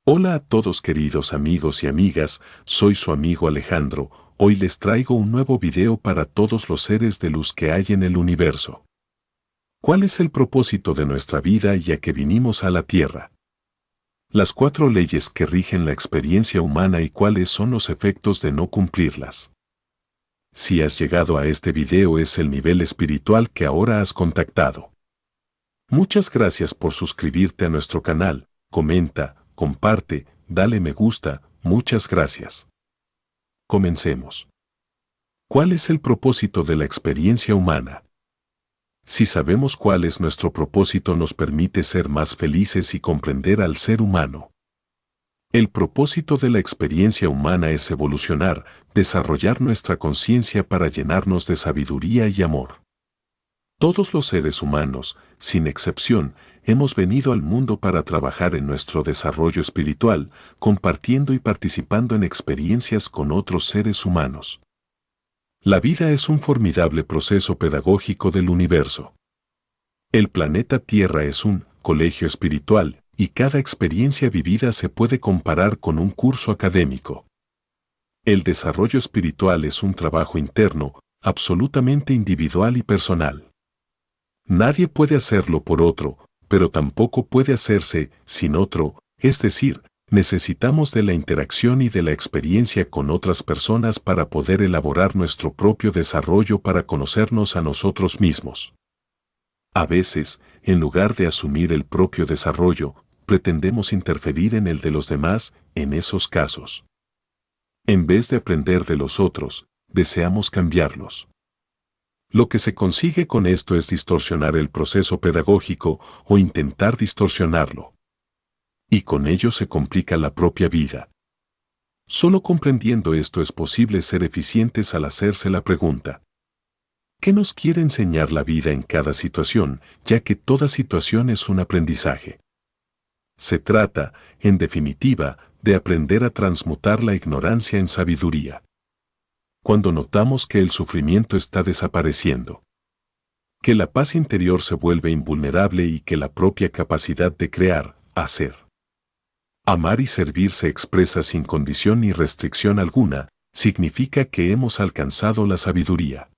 Hola a todos queridos amigos y amigas, soy su amigo Alejandro. Hoy les traigo un nuevo video para todos los seres de luz que hay en el universo. ¿Cuál es el propósito de nuestra vida y a qué vinimos a la Tierra? Las 4 leyes que rigen la experiencia humana y cuáles son los efectos de no cumplirlas. Si has llegado a este video es el nivel espiritual que ahora has contactado. Muchas gracias por suscribirte a nuestro canal, comenta, comparte, dale me gusta, muchas gracias. Comencemos. ¿Cuál es el propósito de la experiencia humana? Si sabemos cuál es nuestro propósito nos permite ser más felices y comprender al ser humano. El propósito de la experiencia humana es evolucionar, desarrollar nuestra conciencia para llenarnos de sabiduría y amor. Todos los seres humanos, sin excepción, hemos venido al mundo para trabajar en nuestro desarrollo espiritual, compartiendo y participando en experiencias con otros seres humanos. La vida es un formidable proceso pedagógico del universo. El planeta Tierra es un colegio espiritual, y cada experiencia vivida se puede comparar con un curso académico. El desarrollo espiritual es un trabajo interno, absolutamente individual y personal. Nadie puede hacerlo por otro, pero tampoco puede hacerse sin otro, es decir, necesitamos de la interacción y de la experiencia con otras personas para poder elaborar nuestro propio desarrollo para conocernos a nosotros mismos. A veces, en lugar de asumir el propio desarrollo, pretendemos interferir en el de los demás, en esos casos. En vez de aprender de los otros, deseamos cambiarlos. Lo que se consigue con esto es distorsionar el proceso pedagógico o intentar distorsionarlo. Y con ello se complica la propia vida. Solo comprendiendo esto es posible ser eficientes al hacerse la pregunta: ¿qué nos quiere enseñar la vida en cada situación, ya que toda situación es un aprendizaje? Se trata, en definitiva, de aprender a transmutar la ignorancia en sabiduría. Cuando notamos que el sufrimiento está desapareciendo, que la paz interior se vuelve invulnerable y que la propia capacidad de crear, hacer, amar y servir se expresa sin condición ni restricción alguna, significa que hemos alcanzado la sabiduría.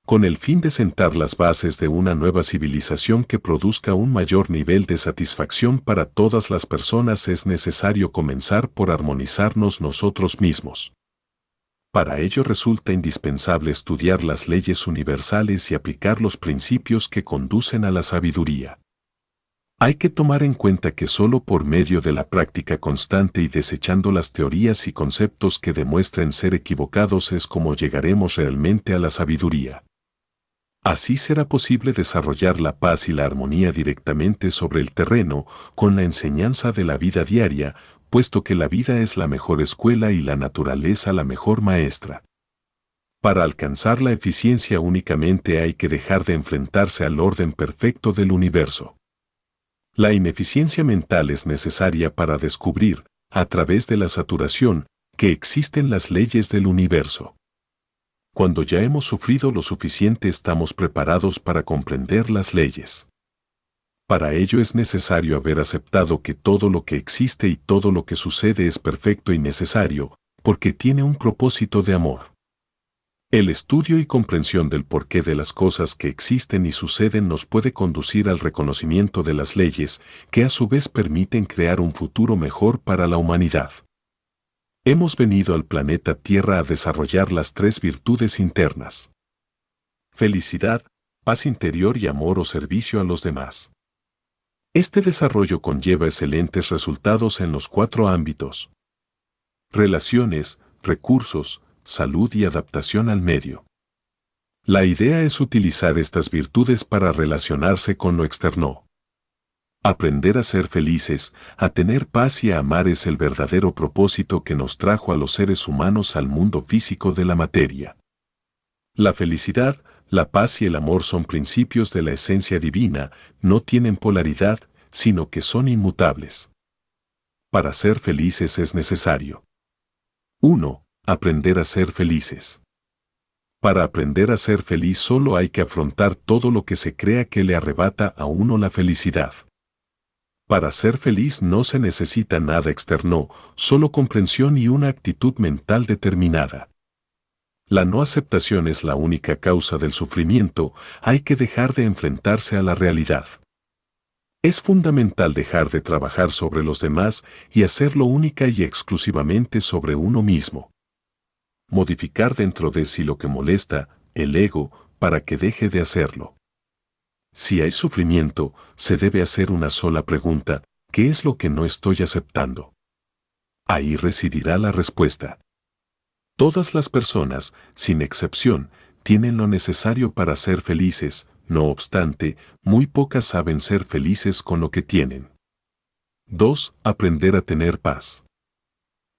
Con el fin de sentar las bases de una nueva civilización que produzca un mayor nivel de satisfacción para todas las personas es necesario comenzar por armonizarnos nosotros mismos. Para ello resulta indispensable estudiar las leyes universales y aplicar los principios que conducen a la sabiduría. Hay que tomar en cuenta que solo por medio de la práctica constante y desechando las teorías y conceptos que demuestren ser equivocados es como llegaremos realmente a la sabiduría. Así será posible desarrollar la paz y la armonía directamente sobre el terreno, con la enseñanza de la vida diaria, puesto que la vida es la mejor escuela y la naturaleza la mejor maestra. Para alcanzar la eficiencia únicamente hay que dejar de enfrentarse al orden perfecto del universo. La ineficiencia mental es necesaria para descubrir, a través de la saturación, que existen las leyes del universo. Cuando ya hemos sufrido lo suficiente estamos preparados para comprender las leyes. Para ello es necesario haber aceptado que todo lo que existe y todo lo que sucede es perfecto y necesario, porque tiene un propósito de amor. El estudio y comprensión del porqué de las cosas que existen y suceden nos puede conducir al reconocimiento de las leyes, que a su vez permiten crear un futuro mejor para la humanidad. Hemos venido al planeta Tierra a desarrollar las 3 virtudes internas: felicidad, paz interior y amor o servicio a los demás. Este desarrollo conlleva excelentes resultados en los 4 ámbitos: relaciones, recursos, salud y adaptación al medio. La idea es utilizar estas virtudes para relacionarse con lo externo. Aprender a ser felices, a tener paz y a amar es el verdadero propósito que nos trajo a los seres humanos al mundo físico de la materia. La felicidad, la paz y el amor son principios de la esencia divina, no tienen polaridad, sino que son inmutables. Para ser felices es necesario: 1. Aprender a ser felices. Para aprender a ser feliz solo hay que afrontar todo lo que se crea que le arrebata a uno la felicidad. Para ser feliz no se necesita nada externo, solo comprensión y una actitud mental determinada. La no aceptación es la única causa del sufrimiento, hay que dejar de enfrentarse a la realidad. Es fundamental dejar de trabajar sobre los demás y hacerlo única y exclusivamente sobre uno mismo. Modificar dentro de sí lo que molesta, el ego, para que deje de hacerlo. Si hay sufrimiento, se debe hacer una sola pregunta: ¿qué es lo que no estoy aceptando? Ahí residirá la respuesta. Todas las personas, sin excepción, tienen lo necesario para ser felices, no obstante, muy pocas saben ser felices con lo que tienen. 2. Aprender a tener paz.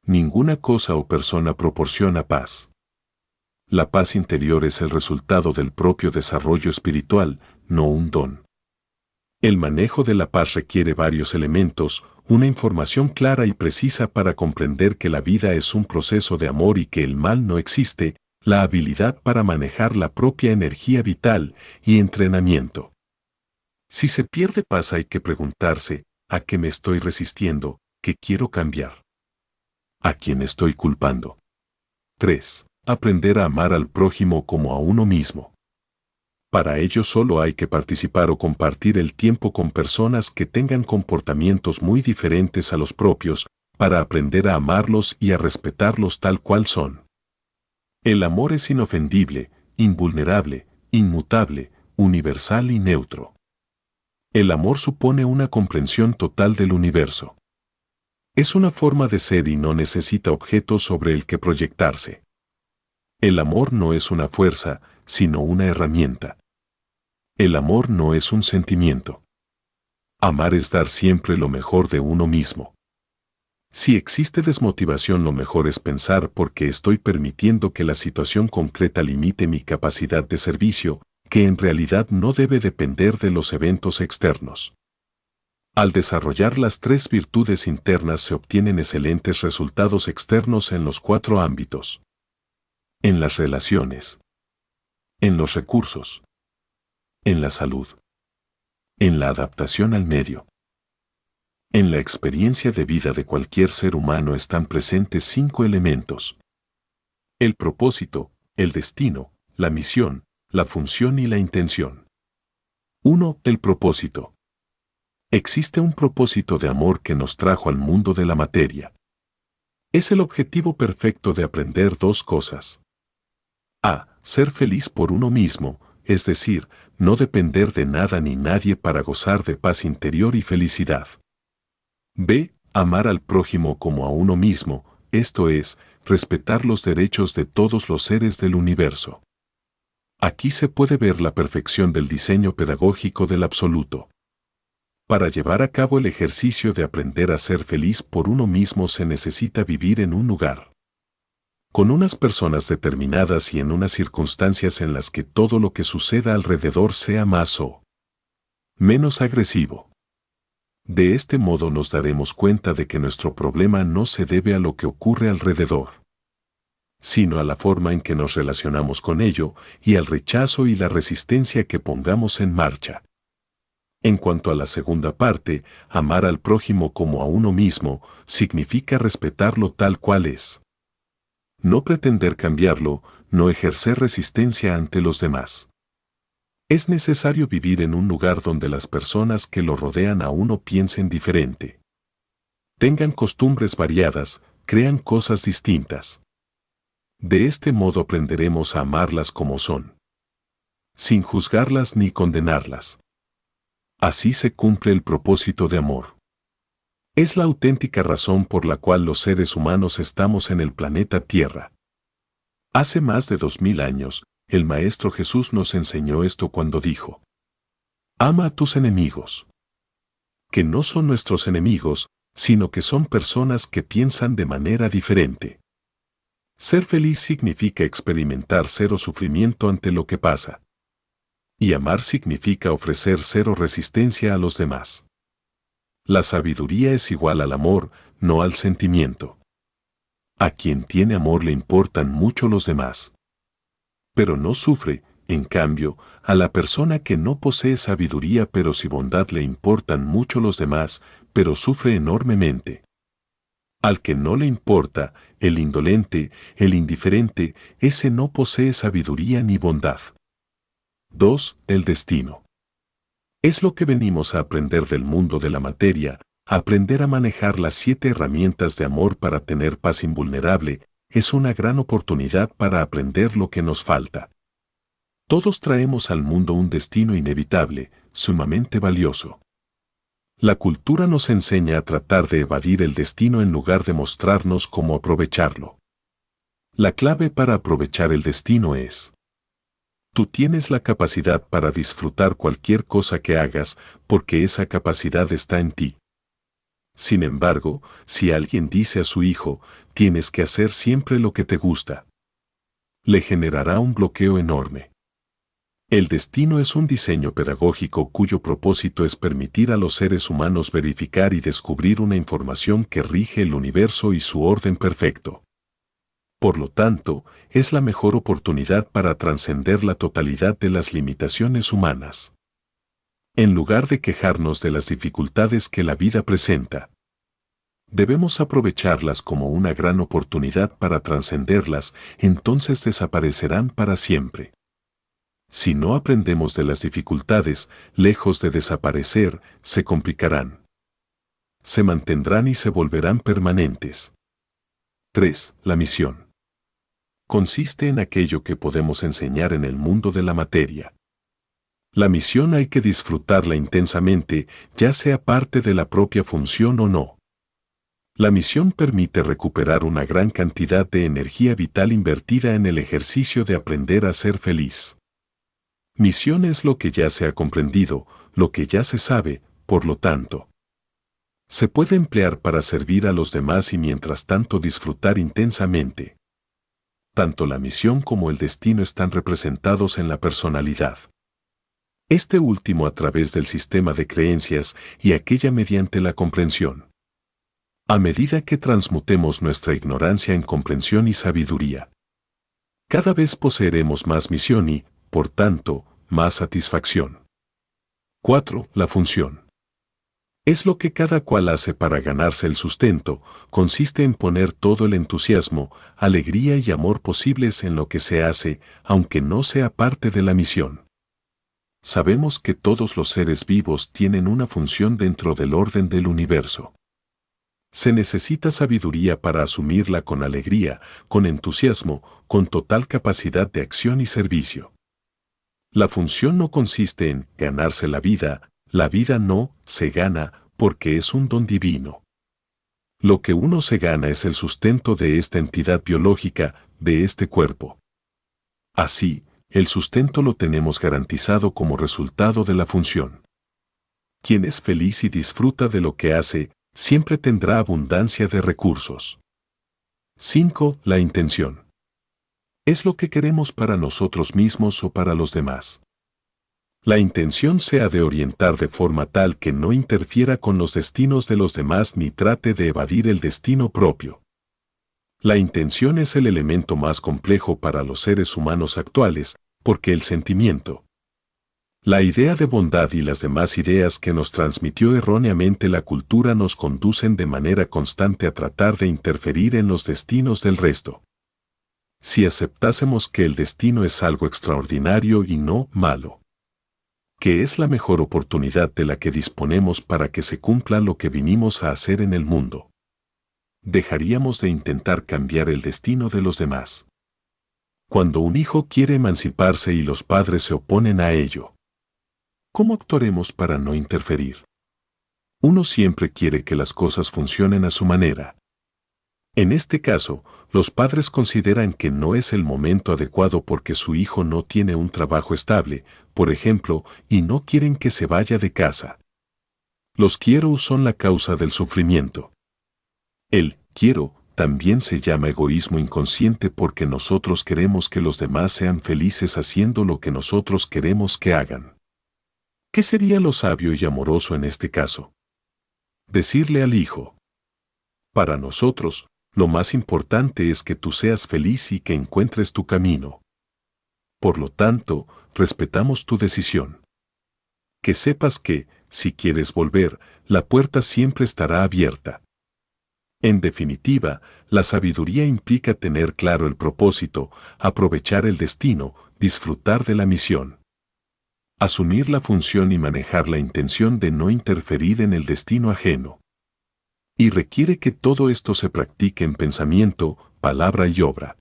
Ninguna cosa o persona proporciona paz. La paz interior es el resultado del propio desarrollo espiritual, no un don. El manejo de la paz requiere varios elementos, una información clara y precisa para comprender que la vida es un proceso de amor y que el mal no existe, la habilidad para manejar la propia energía vital y entrenamiento. Si se pierde paz hay que preguntarse: ¿a qué me estoy resistiendo? ¿Qué quiero cambiar? ¿A quién estoy culpando? 3. Aprender a amar al prójimo como a uno mismo. Para ello solo hay que participar o compartir el tiempo con personas que tengan comportamientos muy diferentes a los propios, para aprender a amarlos y a respetarlos tal cual son. El amor es inofendible, invulnerable, inmutable, universal y neutro. El amor supone una comprensión total del universo. Es una forma de ser y no necesita objetos sobre el que proyectarse. El amor no es una fuerza, sino una herramienta. El amor no es un sentimiento. Amar es dar siempre lo mejor de uno mismo. Si existe desmotivación, lo mejor es pensar: ¿por qué estoy permitiendo que la situación concreta limite mi capacidad de servicio, que en realidad no debe depender de los eventos externos? Al desarrollar las 3 virtudes internas se obtienen excelentes resultados externos en los 4 ámbitos. En las relaciones. En los recursos. En la salud. En la adaptación al medio. En la experiencia de vida de cualquier ser humano están presentes 5 elementos: el propósito, el destino, la misión, la función y la intención. 1. El propósito. Existe un propósito de amor que nos trajo al mundo de la materia. Es el objetivo perfecto de aprender 2 cosas. A. Ser feliz por uno mismo, es decir, no depender de nada ni nadie para gozar de paz interior y felicidad. B. Amar al prójimo como a uno mismo, esto es, respetar los derechos de todos los seres del universo. Aquí se puede ver la perfección del diseño pedagógico del absoluto. Para llevar a cabo el ejercicio de aprender a ser feliz por uno mismo se necesita vivir en un lugar, con unas personas determinadas y en unas circunstancias en las que todo lo que suceda alrededor sea más o menos agresivo. De este modo nos daremos cuenta de que nuestro problema no se debe a lo que ocurre alrededor, sino a la forma en que nos relacionamos con ello y al rechazo y la resistencia que pongamos en marcha. En cuanto a la segunda parte, amar al prójimo como a uno mismo, significa respetarlo tal cual es. No pretender cambiarlo, no ejercer resistencia ante los demás. Es necesario vivir en un lugar donde las personas que lo rodean a uno piensen diferente. Tengan costumbres variadas, crean cosas distintas. De este modo aprenderemos a amarlas como son, sin juzgarlas ni condenarlas. Así se cumple el propósito de amor. Es la auténtica razón por la cual los seres humanos estamos en el planeta Tierra. Hace más de 2000 años, el Maestro Jesús nos enseñó esto cuando dijo: ama a tus enemigos. Que no son nuestros enemigos, sino que son personas que piensan de manera diferente. Ser feliz significa experimentar cero sufrimiento ante lo que pasa. Y amar significa ofrecer cero resistencia a los demás. La sabiduría es igual al amor, no al sentimiento. A quien tiene amor le importan mucho los demás. Pero no sufre, En cambio, a la persona que no posee sabiduría pero sí bondad le importan mucho los demás, pero sufre enormemente. Al que no le importa, el indolente, el indiferente, ese no posee sabiduría ni bondad. 2. El destino. Es lo que venimos a aprender del mundo de la materia, a aprender a manejar las 7 herramientas de amor para tener paz invulnerable, es una gran oportunidad para aprender lo que nos falta. Todos traemos al mundo un destino inevitable, sumamente valioso. La cultura nos enseña a tratar de evadir el destino en lugar de mostrarnos cómo aprovecharlo. La clave para aprovechar el destino es: tú tienes la capacidad para disfrutar cualquier cosa que hagas, porque esa capacidad está en ti. Sin embargo, si alguien dice a su hijo, tienes que hacer siempre lo que te gusta, le generará un bloqueo enorme. El destino es un diseño pedagógico cuyo propósito es permitir a los seres humanos verificar y descubrir una información que rige el universo y su orden perfecto. Por lo tanto, es la mejor oportunidad para trascender la totalidad de las limitaciones humanas. En lugar de quejarnos de las dificultades que la vida presenta, debemos aprovecharlas como una gran oportunidad para trascenderlas, entonces desaparecerán para siempre. Si no aprendemos de las dificultades, lejos de desaparecer, se complicarán. Se mantendrán y se volverán permanentes. 3. La misión. Consiste en aquello que podemos enseñar en el mundo de la materia. La misión hay que disfrutarla intensamente, ya sea parte de la propia función o no. La misión permite recuperar una gran cantidad de energía vital invertida en el ejercicio de aprender a ser feliz. Misión es lo que ya se ha comprendido, lo que ya se sabe, por lo tanto, se puede emplear para servir a los demás y mientras tanto disfrutar intensamente. Tanto la misión como el destino están representados en la personalidad. Este último a través del sistema de creencias y aquella mediante la comprensión. A medida que transmutemos nuestra ignorancia en comprensión y sabiduría, cada vez poseeremos más misión y, por tanto, más satisfacción. 4. La función. Es lo que cada cual hace para ganarse el sustento, consiste en poner todo el entusiasmo, alegría y amor posibles en lo que se hace, aunque no sea parte de la misión. Sabemos que todos los seres vivos tienen una función dentro del orden del universo. Se necesita sabiduría para asumirla con alegría, con entusiasmo, con total capacidad de acción y servicio. La función no consiste en ganarse la vida no se gana porque es un don divino. Lo que uno se gana es el sustento de esta entidad biológica, de este cuerpo. Así, el sustento lo tenemos garantizado como resultado de la función. Quien es feliz y disfruta de lo que hace, siempre tendrá abundancia de recursos. 5. La intención. Es lo que queremos para nosotros mismos o para los demás. La intención se ha de orientar de forma tal que no interfiera con los destinos de los demás ni trate de evadir el destino propio. La intención es el elemento más complejo para los seres humanos actuales, porque el sentimiento, la idea de bondad y las demás ideas que nos transmitió erróneamente la cultura nos conducen de manera constante a tratar de interferir en los destinos del resto. Si aceptásemos que el destino es algo extraordinario y no malo, que es la mejor oportunidad de la que disponemos para que se cumpla lo que vinimos a hacer en el mundo, dejaríamos de intentar cambiar el destino de los demás. Cuando un hijo quiere emanciparse y los padres se oponen a ello, ¿cómo actuaremos para no interferir? Uno siempre quiere que las cosas funcionen a su manera. En este caso, los padres consideran que no es el momento adecuado porque su hijo no tiene un trabajo estable, por ejemplo, y no quieren que se vaya de casa. Los quiero son la causa del sufrimiento. El quiero también se llama egoísmo inconsciente porque nosotros queremos que los demás sean felices haciendo lo que nosotros queremos que hagan. ¿Qué sería lo sabio y amoroso en este caso? Decirle al hijo: para nosotros, lo más importante es que tú seas feliz y que encuentres tu camino. Por lo tanto, respetamos tu decisión. Que sepas que, si quieres volver, la puerta siempre estará abierta. En definitiva, la sabiduría implica tener claro el propósito, aprovechar el destino, disfrutar de la misión. Asumir la función y manejar la intención de no interferir en el destino ajeno. Y requiere que todo esto se practique en pensamiento, palabra y obra.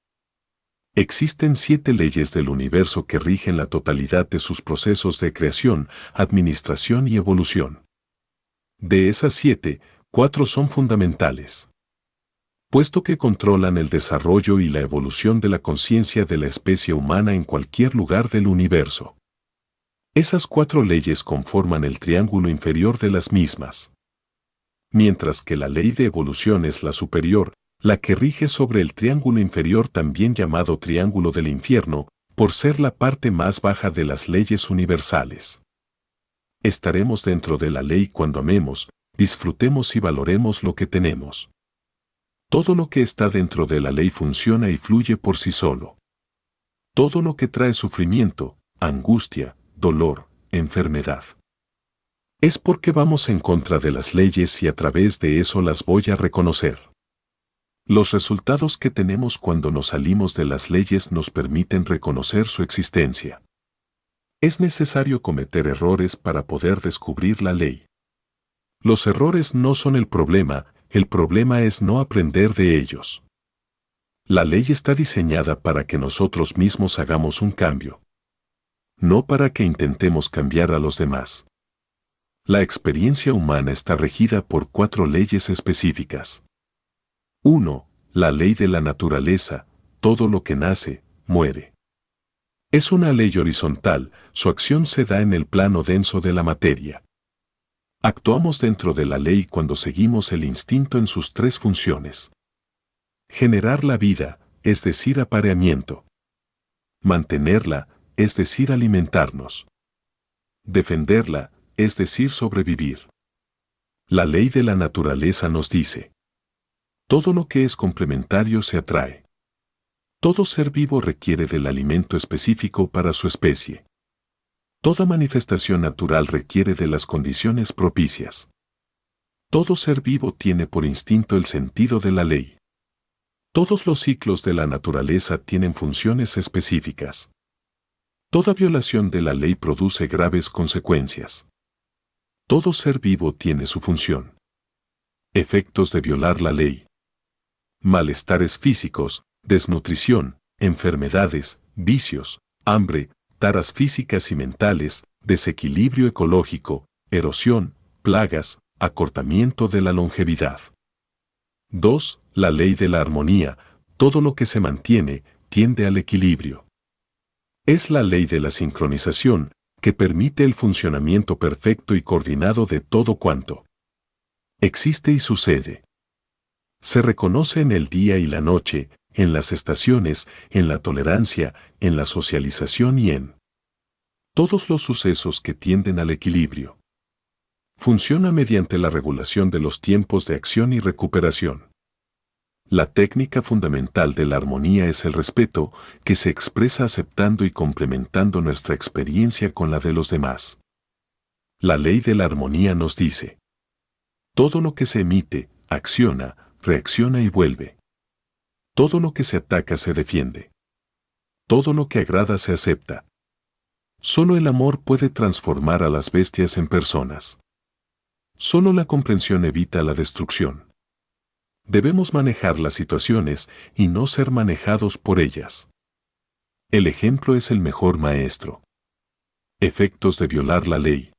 Existen 7 leyes del universo que rigen la totalidad de sus procesos de creación, administración y evolución. De esas 7, 4 son fundamentales, puesto que controlan el desarrollo y la evolución de la conciencia de la especie humana en cualquier lugar del universo. Esas 4 leyes conforman el triángulo inferior de las mismas. Mientras que la ley de evolución es la superior, la que rige sobre el triángulo inferior, también llamado triángulo del infierno, por ser la parte más baja de las leyes universales. Estaremos dentro de la ley cuando amemos, disfrutemos y valoremos lo que tenemos. Todo lo que está dentro de la ley funciona y fluye por sí solo. Todo lo que trae sufrimiento, angustia, dolor, enfermedad, es porque vamos en contra de las leyes y a través de eso las voy a reconocer. Los resultados que tenemos cuando nos salimos de las leyes nos permiten reconocer su existencia. Es necesario cometer errores para poder descubrir la ley. Los errores no son el problema es no aprender de ellos. La ley está diseñada para que nosotros mismos hagamos un cambio, no para que intentemos cambiar a los demás. La experiencia humana está regida por 4 leyes específicas. 1. La ley de la naturaleza, todo lo que nace, muere. Es una ley horizontal, su acción se da en el plano denso de la materia. Actuamos dentro de la ley cuando seguimos el instinto en sus 3 funciones. Generar la vida, es decir, apareamiento. Mantenerla, es decir, alimentarnos. Defenderla, es decir, sobrevivir. La ley de la naturaleza nos dice: todo lo que es complementario se atrae. Todo ser vivo requiere del alimento específico para su especie. Toda manifestación natural requiere de las condiciones propicias. Todo ser vivo tiene por instinto el sentido de la ley. Todos los ciclos de la naturaleza tienen funciones específicas. Toda violación de la ley produce graves consecuencias. Todo ser vivo tiene su función. Efectos de violar la ley: malestares físicos, desnutrición, enfermedades, vicios, hambre, taras físicas y mentales, desequilibrio ecológico, erosión, plagas, acortamiento de la longevidad. 2. La ley de la armonía, todo lo que se mantiene, tiende al equilibrio. Es la ley de la sincronización, que permite el funcionamiento perfecto y coordinado de todo cuanto existe y sucede. Se reconoce en el día y la noche, en las estaciones, en la tolerancia, en la socialización y en todos los sucesos que tienden al equilibrio. Funciona mediante la regulación de los tiempos de acción y recuperación. La técnica fundamental de la armonía es el respeto, que se expresa aceptando y complementando nuestra experiencia con la de los demás. La ley de la armonía nos dice: todo lo que se emite, acciona, reacciona y vuelve. Todo lo que se ataca se defiende. Todo lo que agrada se acepta. Solo el amor puede transformar a las bestias en personas. Solo la comprensión evita la destrucción. Debemos manejar las situaciones y no ser manejados por ellas. El ejemplo es el mejor maestro. Efectos de violar la ley: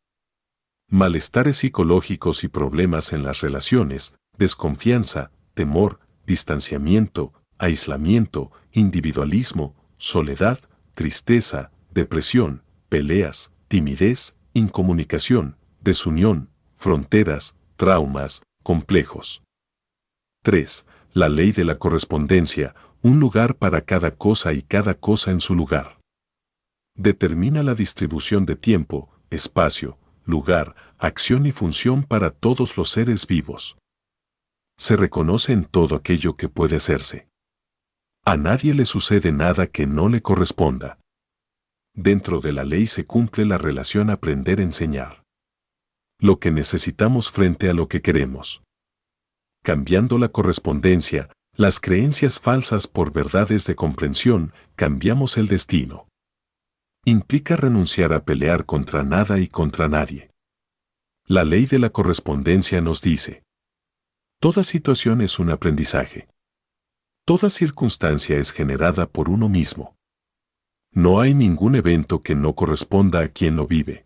malestares psicológicos y problemas en las relaciones, desconfianza, temor, distanciamiento, aislamiento, individualismo, soledad, tristeza, depresión, peleas, timidez, incomunicación, desunión, fronteras, traumas, complejos. 3. La ley de la correspondencia, un lugar para cada cosa y cada cosa en su lugar. Determina la distribución de tiempo, espacio, lugar, acción y función para todos los seres vivos. Se reconoce en todo aquello que puede hacerse. A nadie le sucede nada que no le corresponda. Dentro de la ley se cumple la relación aprender-enseñar. Lo que necesitamos frente a lo que queremos. Cambiando la correspondencia, las creencias falsas por verdades de comprensión, cambiamos el destino. Implica renunciar a pelear contra nada y contra nadie. La ley de la correspondencia nos dice: toda situación es un aprendizaje. Toda circunstancia es generada por uno mismo. No hay ningún evento que no corresponda a quien lo vive.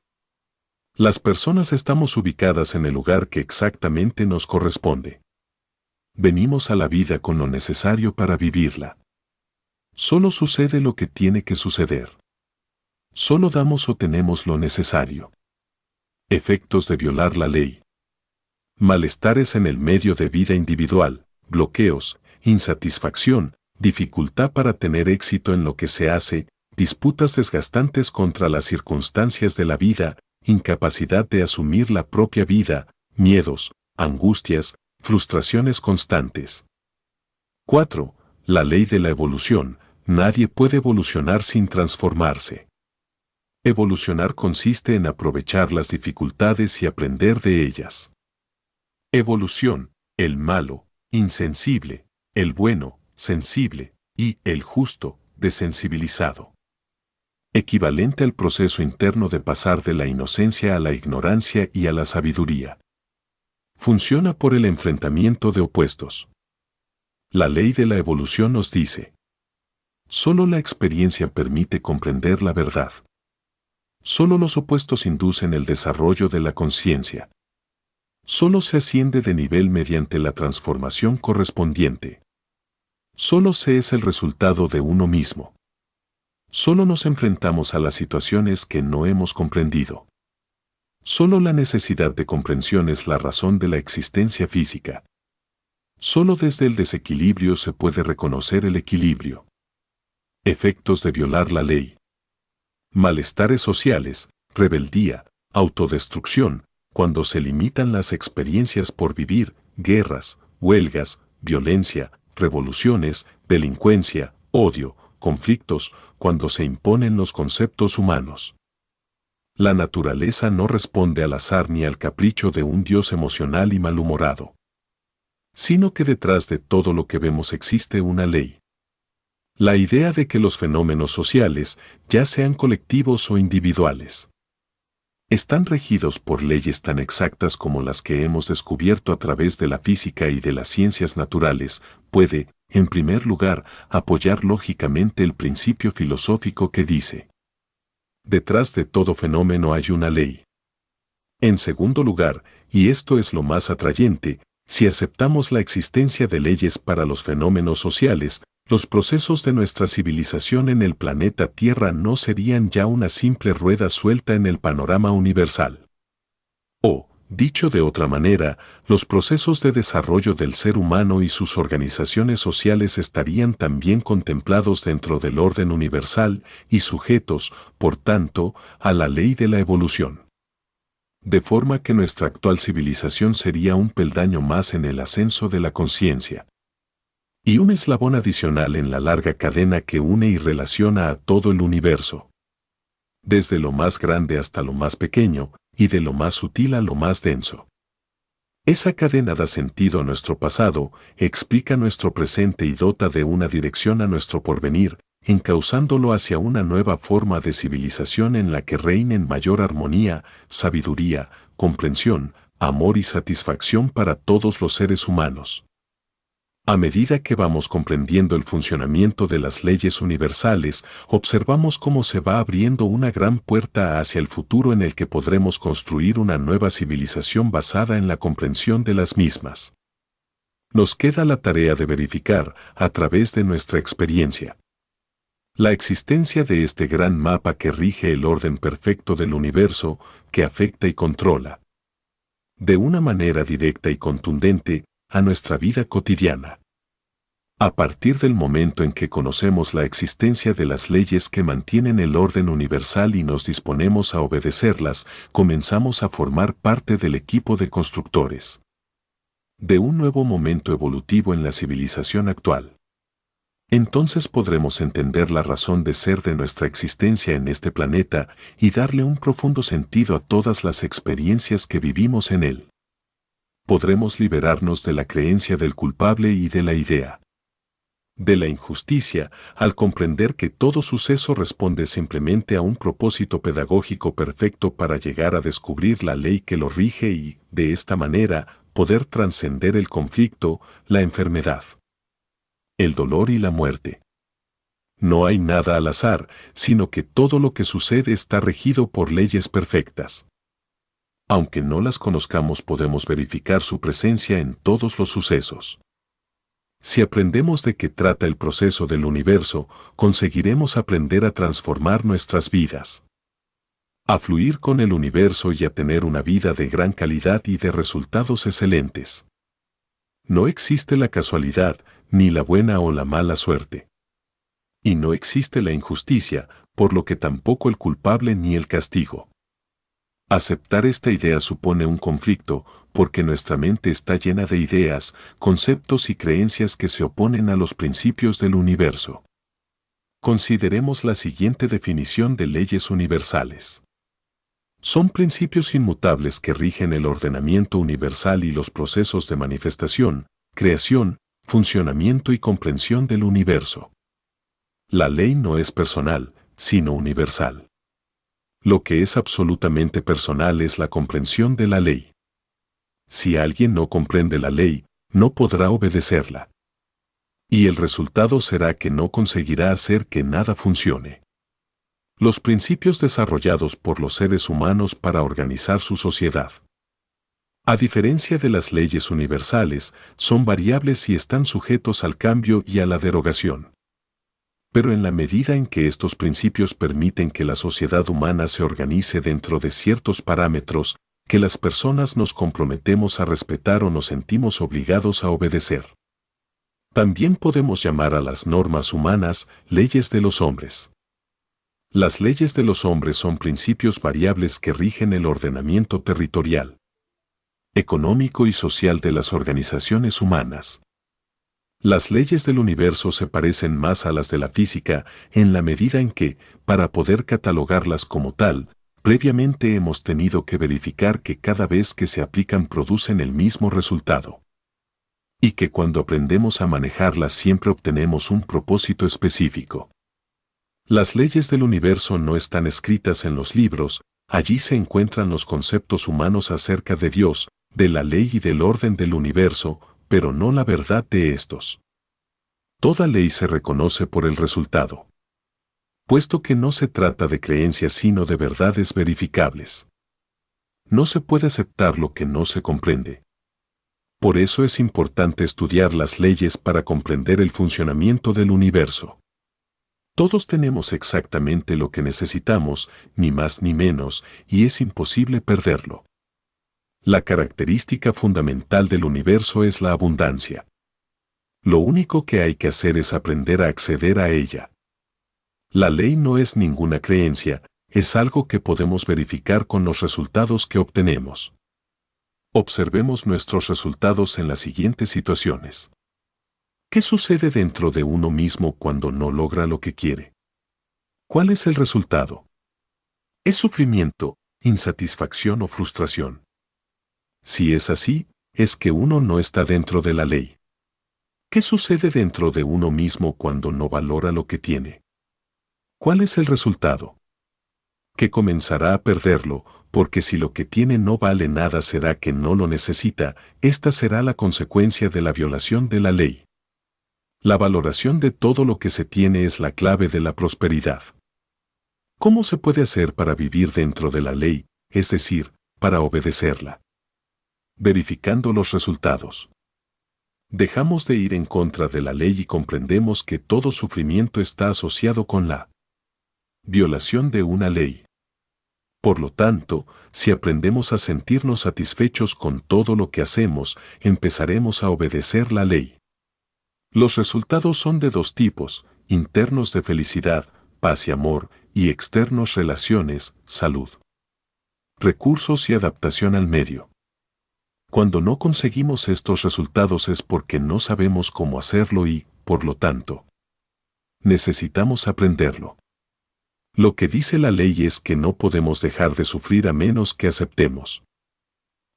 Las personas estamos ubicadas en el lugar que exactamente nos corresponde. Venimos a la vida con lo necesario para vivirla. Solo sucede lo que tiene que suceder. Solo damos o tenemos lo necesario. Efectos de violar la ley. Malestares en el medio de vida individual, bloqueos, insatisfacción, dificultad para tener éxito en lo que se hace, disputas desgastantes contra las circunstancias de la vida, incapacidad de asumir la propia vida, miedos, angustias, frustraciones constantes. 4. La ley de la evolución. Nadie puede evolucionar sin transformarse. Evolucionar consiste en aprovechar las dificultades y aprender de ellas. Evolución: el malo, insensible; el bueno, sensible; y el justo, desensibilizado. Equivalente al proceso interno de pasar de la inocencia a la ignorancia y a la sabiduría. Funciona por el enfrentamiento de opuestos. La ley de la evolución nos dice: solo la experiencia permite comprender la verdad. Solo los opuestos inducen el desarrollo de la conciencia. Solo se asciende de nivel mediante la transformación correspondiente. Solo se es el resultado de uno mismo. Solo nos enfrentamos a las situaciones que no hemos comprendido. Solo la necesidad de comprensión es la razón de la existencia física. Solo desde el desequilibrio se puede reconocer el equilibrio. Efectos de violar la ley. Malestares sociales, rebeldía, autodestrucción, cuando se limitan las experiencias por vivir, guerras, huelgas, violencia, revoluciones, delincuencia, odio, conflictos, cuando se imponen los conceptos humanos. La naturaleza no responde al azar ni al capricho de un Dios emocional y malhumorado, sino que detrás de todo lo que vemos existe una ley. La idea de que los fenómenos sociales, ya sean colectivos o individuales, están regidos por leyes tan exactas como las que hemos descubierto a través de la física y de las ciencias naturales, puede, en primer lugar, apoyar lógicamente el principio filosófico que dice: detrás de todo fenómeno hay una ley. En segundo lugar, y esto es lo más atrayente, si aceptamos la existencia de leyes para los fenómenos sociales, los procesos de nuestra civilización en el planeta Tierra no serían ya una simple rueda suelta en el panorama universal. O, dicho de otra manera, los procesos de desarrollo del ser humano y sus organizaciones sociales estarían también contemplados dentro del orden universal y sujetos, por tanto, a la ley de la evolución. De forma que nuestra actual civilización sería un peldaño más en el ascenso de la conciencia. Y un eslabón adicional en la larga cadena que une y relaciona a todo el universo. Desde lo más grande hasta lo más pequeño, y de lo más sutil a lo más denso. Esa cadena da sentido a nuestro pasado, explica nuestro presente y dota de una dirección a nuestro porvenir, encauzándolo hacia una nueva forma de civilización en la que reinen mayor armonía, sabiduría, comprensión, amor y satisfacción para todos los seres humanos. A medida que vamos comprendiendo el funcionamiento de las leyes universales, observamos cómo se va abriendo una gran puerta hacia el futuro en el que podremos construir una nueva civilización basada en la comprensión de las mismas. Nos queda la tarea de verificar, a través de nuestra experiencia, la existencia de este gran mapa que rige el orden perfecto del universo, que afecta y controla, de una manera directa y contundente, a nuestra vida cotidiana. A partir del momento en que conocemos la existencia de las leyes que mantienen el orden universal y nos disponemos a obedecerlas, comenzamos a formar parte del equipo de constructores de un nuevo momento evolutivo en la civilización actual. Entonces podremos entender la razón de ser de nuestra existencia en este planeta y darle un profundo sentido a todas las experiencias que vivimos en él. Podremos liberarnos de la creencia del culpable y de la idea de la injusticia al comprender que todo suceso responde simplemente a un propósito pedagógico perfecto para llegar a descubrir la ley que lo rige y, de esta manera, poder trascender el conflicto, la enfermedad, el dolor y la muerte. No hay nada al azar, sino que todo lo que sucede está regido por leyes perfectas. Aunque no las conozcamos, podemos verificar su presencia en todos los sucesos. Si aprendemos de qué trata el proceso del universo, conseguiremos aprender a transformar nuestras vidas, a fluir con el universo y a tener una vida de gran calidad y de resultados excelentes. No existe la casualidad, ni la buena o la mala suerte. Y no existe la injusticia, por lo que tampoco el culpable ni el castigo. Aceptar esta idea supone un conflicto, porque nuestra mente está llena de ideas, conceptos y creencias que se oponen a los principios del universo. Consideremos la siguiente definición de leyes universales. Son principios inmutables que rigen el ordenamiento universal y los procesos de manifestación, creación, funcionamiento y comprensión del universo. La ley no es personal, sino universal. Lo que es absolutamente personal es la comprensión de la ley. Si alguien no comprende la ley, no podrá obedecerla. Y el resultado será que no conseguirá hacer que nada funcione. Los principios desarrollados por los seres humanos para organizar su sociedad, a diferencia de las leyes universales, son variables y están sujetos al cambio y a la derogación. Pero en la medida en que estos principios permiten que la sociedad humana se organice dentro de ciertos parámetros, que las personas nos comprometemos a respetar o nos sentimos obligados a obedecer. También podemos llamar a las normas humanas leyes de los hombres. Las leyes de los hombres son principios variables que rigen el ordenamiento territorial, económico y social de las organizaciones humanas. Las leyes del universo se parecen más a las de la física en la medida en que, para poder catalogarlas como tal, previamente hemos tenido que verificar que cada vez que se aplican producen el mismo resultado. Y que cuando aprendemos a manejarlas siempre obtenemos un propósito específico. Las leyes del universo no están escritas en los libros, allí se encuentran los conceptos humanos acerca de Dios, de la ley y del orden del universo, pero no la verdad de estos. Toda ley se reconoce por el resultado, puesto que no se trata de creencias sino de verdades verificables. No se puede aceptar lo que no se comprende. Por eso es importante estudiar las leyes para comprender el funcionamiento del universo. Todos tenemos exactamente lo que necesitamos, ni más ni menos, y es imposible perderlo. La característica fundamental del universo es la abundancia. Lo único que hay que hacer es aprender a acceder a ella. La ley no es ninguna creencia, es algo que podemos verificar con los resultados que obtenemos. Observemos nuestros resultados en las siguientes situaciones. ¿Qué sucede dentro de uno mismo cuando no logra lo que quiere? ¿Cuál es el resultado? ¿Es sufrimiento, insatisfacción o frustración? Si es así, es que uno no está dentro de la ley. ¿Qué sucede dentro de uno mismo cuando no valora lo que tiene? ¿Cuál es el resultado? Que comenzará a perderlo, porque si lo que tiene no vale nada será que no lo necesita, esta será la consecuencia de la violación de la ley. La valoración de todo lo que se tiene es la clave de la prosperidad. ¿Cómo se puede hacer para vivir dentro de la ley, es decir, para obedecerla? Verificando los resultados. Dejamos de ir en contra de la ley y comprendemos que todo sufrimiento está asociado con la violación de una ley. Por lo tanto, si aprendemos a sentirnos satisfechos con todo lo que hacemos, empezaremos a obedecer la ley. Los resultados son de dos tipos, internos de felicidad, paz y amor, y externos relaciones, salud, recursos y adaptación al medio. Cuando no conseguimos estos resultados es porque no sabemos cómo hacerlo y, por lo tanto, necesitamos aprenderlo. Lo que dice la ley es que no podemos dejar de sufrir a menos que aceptemos.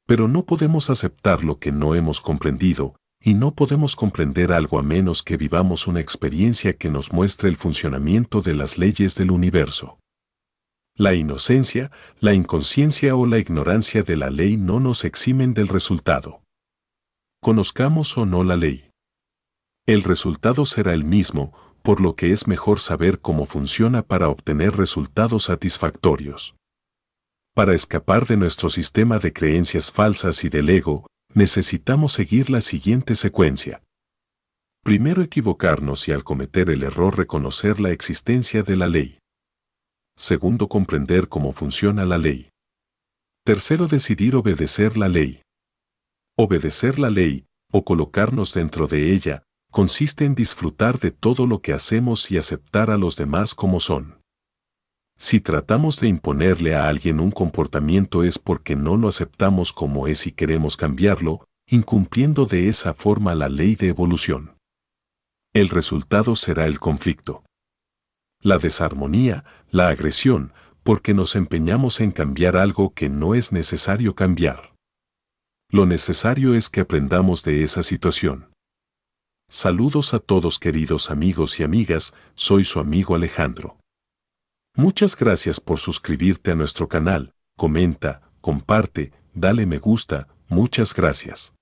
Pero no podemos aceptar lo que no hemos comprendido, y no podemos comprender algo a menos que vivamos una experiencia que nos muestre el funcionamiento de las leyes del universo. La inocencia, la inconsciencia o la ignorancia de la ley no nos eximen del resultado. Conozcamos o no la ley. El resultado será el mismo, por lo que es mejor saber cómo funciona para obtener resultados satisfactorios. Para escapar de nuestro sistema de creencias falsas y del ego, necesitamos seguir la siguiente secuencia. Primero, equivocarnos y al cometer el error reconocer la existencia de la ley. Segundo, comprender cómo funciona la ley. Tercero, decidir obedecer la ley. Obedecer la ley, o colocarnos dentro de ella, consiste en disfrutar de todo lo que hacemos y aceptar a los demás como son. Si tratamos de imponerle a alguien un comportamiento es porque no lo aceptamos como es y queremos cambiarlo, incumpliendo de esa forma la ley de evolución. El resultado será el conflicto, la desarmonía, la agresión, porque nos empeñamos en cambiar algo que no es necesario cambiar. Lo necesario es que aprendamos de esa situación. Saludos a todos queridos amigos y amigas, soy su amigo Alejandro. Muchas gracias por suscribirte a nuestro canal, comenta, comparte, dale me gusta, muchas gracias.